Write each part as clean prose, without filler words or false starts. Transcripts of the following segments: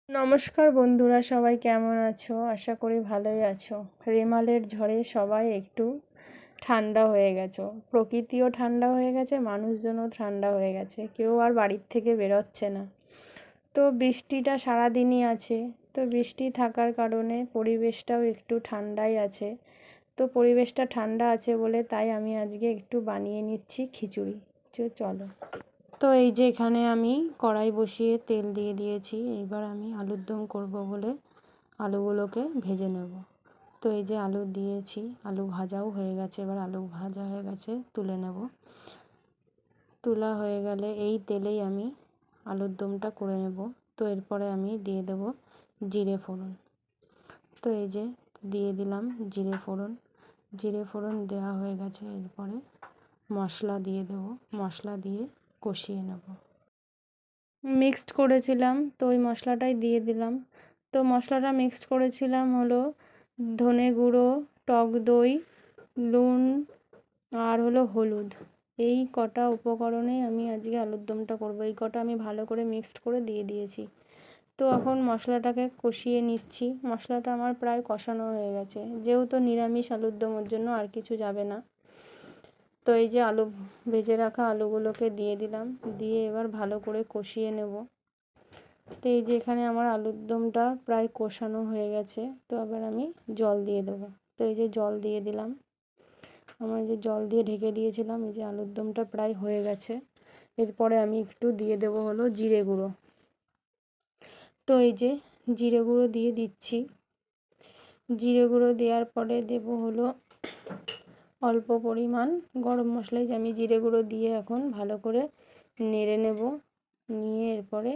নমস্কার বন্ধুরা, সবাই কেমন আছো? আশা করি ভালোই আছো। রেমালের ঝড়ে সবাই একটু ঠান্ডা হয়ে গেছো, প্রকৃতিও ঠান্ডা হয়ে গেছে, মানুষজনও ঠান্ডা হয়ে গেছে, কেউ আর বাড়ির থেকে বেরোচ্ছে না। তো বৃষ্টিটা সারাদিনই আছে, তো বৃষ্টি থাকার কারণে পরিবেশটাও একটু ঠান্ডাই আছে। তো পরিবেশটা ঠান্ডা আছে বলে তাই আমি আজকে একটু বানিয়ে নিচ্ছি খিচুড়ি। চলো। তো এই যে এখানে আমি কড়াই বসিয়ে তেল দিয়ে দিয়েছি। এইবার আমি আলুর দম করব বলে আলুগুলোকে ভেজে নেব। তো এই যে আলু দিয়েছি, আলু ভাজাও হয়ে গেছে। এবার আলু ভাজা হয়ে গেছে, তুলে নেব। তোলা হয়ে গেলে এই তেলেই আমি আলুর দমটা করে নেব। তো এরপরে আমি দিয়ে দেব জিরে ফোড়ন। তো এই যে দিয়ে দিলাম জিরে ফোড়ন। জিরে ফোড়ন দেওয়া হয়ে গেছে, এরপরে মশলা দিয়ে দেব। মশলা দিয়ে কষিয়ে নেব। মিক্সড করেছিলাম, তো ওই মশলাটাই দিয়ে দিলাম। তো মশলাটা মিক্সড করেছিলাম হলো ধনে গুঁড়ো, টক দই, নুন আর হলো হলুদ। এই কটা উপকরণেই আমি আজকে আলুর দমটা করবো। এই কটা আমি ভালো করে মিক্সড করে দিয়ে দিয়েছি। তো এখন মশলাটাকে কষিয়ে নিচ্ছি। মশলাটা আমার প্রায় কষানো হয়ে গেছে, যেহেতু নিরামিষ আলুর দম, ওর জন্য আর কিছু যাবে না। তো এই যে আলু ভেজে রাখা আলুগুলোকে দিয়ে দিলাম, দিয়ে এবার ভালো করে কষিয়ে নেব। তো এই যে এখানে আমার আলুর দমটা প্রায় কষানো হয়ে গেছে। তো এবার আমি জল দিয়ে দেবো। তো এই যে জল দিয়ে দিলাম। আমার যে জল দিয়ে ঢেকে দিয়েছিলাম, এই যে আলুর দমটা প্রায় হয়ে গেছে। এরপরে আমি একটু দিয়ে দেবো হলো জিরে গুঁড়ো। তো এই যে জিরে গুঁড়ো দিয়ে দিচ্ছি। জিরে গুঁড়ো দেওয়ার পরে দেবো হলো অল্প পরিমাণ গরম মশলা। যে আমি জিরে গুঁড়ো দিয়ে এখন ভালো করে নেড়ে নেব। নিয়ে এরপরে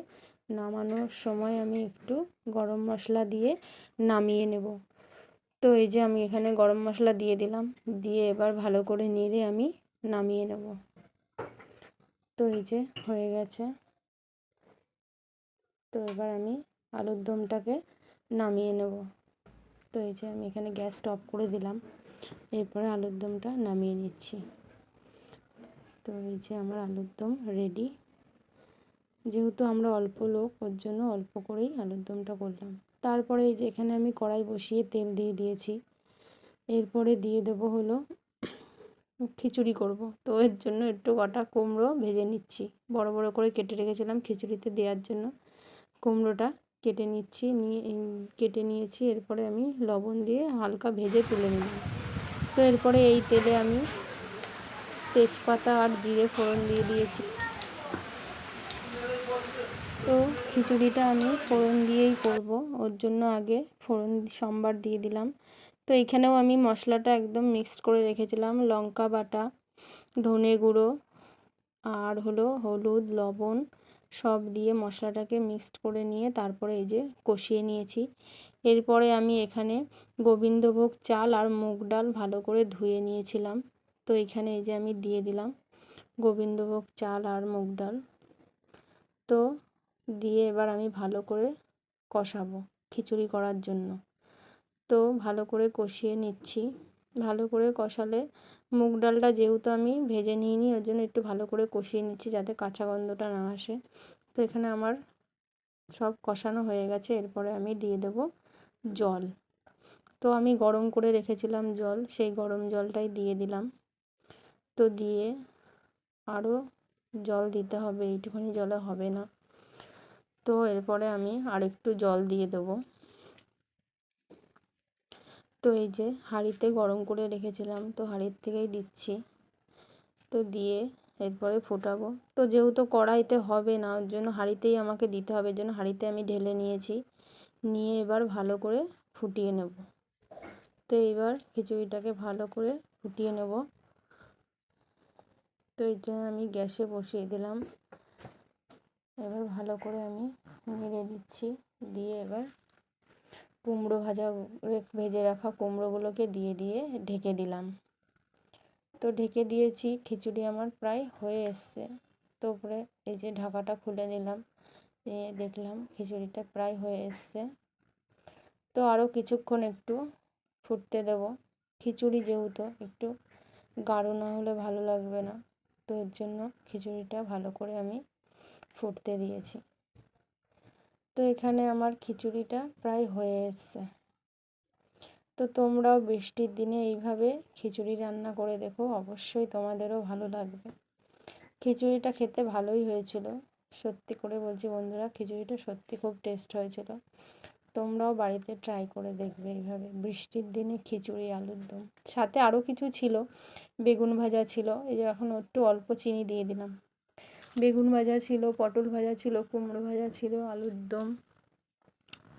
নামানোর সময় আমি একটু গরম মশলা দিয়ে নামিয়ে নেব। তো এই যে আমি এখানে গরম মশলা দিয়ে দিলাম, দিয়ে এবার ভালো করে নেড়ে আমি নামিয়ে নেব। তো এই যে হয়ে গেছে। তো এবার আমি আলুর দমটাকে নামিয়ে নেব। তো এই যে আমি এখানে গ্যাস অফ করে দিলাম। এরপরে আলুর দমটা নামিয়ে নিচ্ছি। তো এই যে আমার আলুর দম রেডি। যেহেতু আমরা অল্প লোক, ওর জন্য অল্প করেই আলুর দমটা করলাম। তারপরে এই যে এখানে আমি কড়াই বসিয়ে তেল দিয়ে দিয়েছি। এরপরে দিয়ে দেবো হলো খিচুড়ি করব। তো এর জন্য একটু কটা কুমড়ো ভেজে নিচ্ছি, বড় বড় করে কেটে রেখেছিলাম খিচুড়িতে দেওয়ার জন্য। কুমড়োটা কেটে নিচ্ছি, কেটে নিয়েছি। এরপরে আমি লবণ দিয়ে হালকা ভেজে তুলে নিলাম। তো এরপরে এই তেলে আমি তেজপাতা আর জিরে ফোড়ন দিয়ে দিয়েছি। তো খিচুড়িটা আমি ফোড়ন দিয়েই করব, ওর জন্য আগে ফোড়ন সম্বার দিয়ে দিলাম। তো এখানেও আমি মশলাটা একদম মিক্সড করে রেখেছিলাম। লঙ্কা বাটা, ধনে গুঁড়ো আর হলো হলুদ, লবণ সব দিয়ে মশলাটাকে মিক্সড করে নিয়ে তারপরে এই যে কষিয়ে নিয়েছি। এরপরে আমি এখানে গোবিন্দভোগ চাল আর মুগ ডাল ভালো করে ধুয়ে নিয়েছিলাম। তো এখানে এই যে আমি দিয়ে দিলাম গোবিন্দভোগ চাল আর মুগ ডাল। তো দিয়ে এবার আমি ভালো করে কষাবো খিচুড়ি করার জন্য। তো ভালো করে কষিয়ে নিচ্ছি। ভালো করে কষালে, মুগ ডালটা যেহেতু আমি ভেজে নিইনি, ওর জন্য একটু ভালো করে কষিয়ে নিচ্ছি যাতে কাঁচা গন্ধটা না আসে। তো এখানে আমার সব কষানো হয়ে গেছে। এরপরে আমি দিয়ে দেব জল। তো আমি গরম করে রেখেছিলাম জল, সেই গরম জলটাই দিয়ে দিলাম। তো দিয়ে আরও জল দিতে হবে, এইটুখানি জলে হবে না। তো এরপরে আমি আরেকটু জল দিয়ে দেবো। তো এই যে হাঁড়িতে গরম করে রেখেছিলাম, তো হাঁড়ির থেকেই দিচ্ছি। তো দিয়ে এরপরে ফোটাবো। তো যেহেতু কড়াইতে হবে না, ওর জন্য হাঁড়িতেই আমাকে দিতে হবে, এর জন্য হাঁড়িতে আমি ঢেলে নিয়েছি। নিয়ে এবার ভালো করে ফুটিয়ে নেব। তো এইবার খিচুড়িটাকে ভালো করে ফুটিয়ে নেব। তো এই জন্য আমি গ্যাসে বসিয়ে দিলাম। এবার ভালো করে আমি নেড়ে দিচ্ছি। দিয়ে এবার কুমড়ো ভেজে রাখা কুমড়োগুলোকে দিয়ে ঢেকে দিলাম। তো ঢেকে দিয়েছি, খিচুড়ি আমার প্রায় হয়ে এসছে। তো উপরে এই যে ঢাকাটা খুলে নিলাম, দেখলাম খিচুড়িটা প্রায় হয়ে এসছে। তো আরও কিছুক্ষণ একটু ফুটতে দেব। খিচুড়ি যেহেতু একটু গাঢ় না হলে ভালো লাগবে না, তো এর জন্য খিচুড়িটা ভালো করে আমি ফুটতে দিয়েছি। তো এখানে আমার খিচুড়িটা প্রায় হয়ে এসছে। তো তোমরাও বৃষ্টির দিনে এইভাবে খিচুড়ি রান্না করে দেখো, অবশ্যই তোমাদেরও ভালো লাগবে। খিচুড়িটা খেতে ভালোই হয়েছিল, সত্যি করে বলছি বন্ধুরা, খিচুড়িটা সত্যি খুব টেস্ট হয়েছিল। তোমরাও বাড়িতে ট্রাই করে দেখবে এইভাবে বৃষ্টির দিনে খিচুড়ি আলুর দম। সাথে আরও কিছু ছিল, বেগুন ভাজা ছিল, এই যে এখন একটু অল্প চিনি দিয়ে দিলাম। বেগুন ভাজা ছিল, পটল ভাজা ছিল, কুমড়ো ভাজা ছিল, আলুর দম,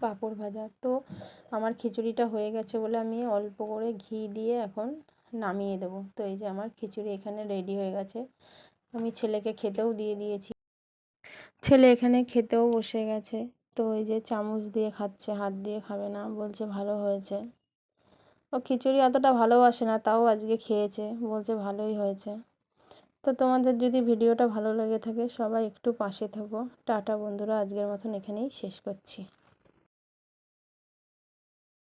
পাঁপড় ভাজা। তো আমার খিচুড়িটা হয়ে গেছে বলে আমি অল্প করে ঘি দিয়ে এখন নামিয়ে দেবো। তো এই যে আমার খিচুড়ি এখানে রেডি হয়ে গেছে, আমি ছেলেকে খেতেও দিয়ে দিয়েছি। ছেলে এখানে খেতেও বসে গেছে। তো এই যে চামচ দিয়ে খাচ্ছে, হাত দিয়ে খাবে না, বলছে ভালো হয়েছে। ও খিচুড়ি অতটা ভালোবাসে না, তাও আজকে খেয়েছে, বলছে ভালোই হয়েছে। তো তোমাদের যদি ভিডিওটা ভালো লেগে থাকে সবাই একটু পাশে থেকো। টাটা বন্ধুরা, আজকের মতন এখানেই শেষ করছি।